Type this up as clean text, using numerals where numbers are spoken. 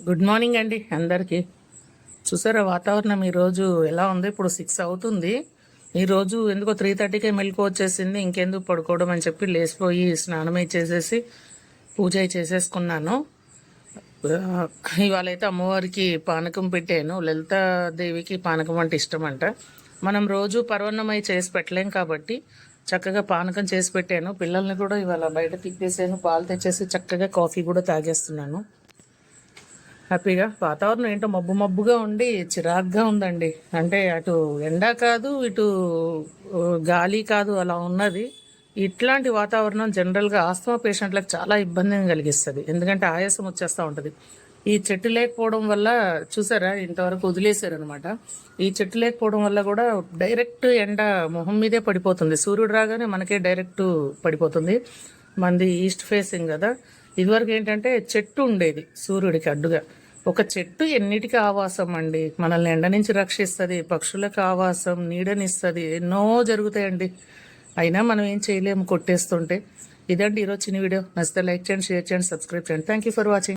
Good morning అండి అందరికీ. చూసారా వాతావరణం ఈరోజు ఎలా ఉంది? ఇప్పుడు 6 అవుతుంది. ఈరోజు ఎందుకో 3:30కే మెలకు వచ్చేసింది. ఇంకెందుకు పడుకోవడం అని చెప్పి లేచిపోయి స్నానం చేసేసి పూజ చేసేసుకున్నాను. ఇవాళైతే అమ్మవారికి పానకం పెట్టాను. లలితాదేవికి పానకం అంటే ఇష్టం అంట. మనం రోజు పర్వన్నమై చేసి పెట్టలేం కాబట్టి చక్కగా పానకం చేసి పెట్టాను. పిల్లల్ని కూడా ఇవాళ బయట తిప్పేసాను. పాలు తెచ్చేసి చక్కగా కాఫీ కూడా తాగేస్తున్నాను. హ్యాపీగా. వాతావరణం ఏంటో మబ్బు మబ్బుగా ఉండి చిరాగ్గా ఉందండి. అంటే అటు ఎండ కాదు, ఇటు గాలి కాదు, అలా ఉన్నది. ఇట్లాంటి వాతావరణం జనరల్గా ఆస్తమా పేషెంట్లకు చాలా ఇబ్బందిని కలిగిస్తుంది. ఎందుకంటే ఆయాసం వచ్చేస్తూ ఉంటుంది. ఈ చెట్టు లేకపోవడం వల్ల చూసారా, ఇంతవరకు వదిలేశారనమాట. ఈ చెట్టు లేకపోవడం వల్ల కూడా డైరెక్ట్ ఎండ మొహం మీదే పడిపోతుంది. సూర్యుడు రాగానే మనకే డైరెక్ట్ పడిపోతుంది. మంది ఈస్ట్ ఫేసింగ్ కదా. ఇదివరకు ఏంటంటే చెట్టు ఉండేది సూర్యుడికి అడ్డుగా. ఒక చెట్టు ఎన్నిటికీ ఆవాసం అండి. మనల్ని ఎండ నుంచి రక్షిస్తుంది, పక్షులకు ఆవాసం, నీడనిస్తుంది, ఎన్నో జరుగుతాయండి. అయినా మనం ఏం చేయలేము కొట్టేస్తుంటే. ఇదండి ఈరోజు చిన్న వీడియో. నచ్చితే లైక్ చేయండి, షేర్ చేయండి, సబ్స్క్రైబ్ చేయండి. Thank you for watching.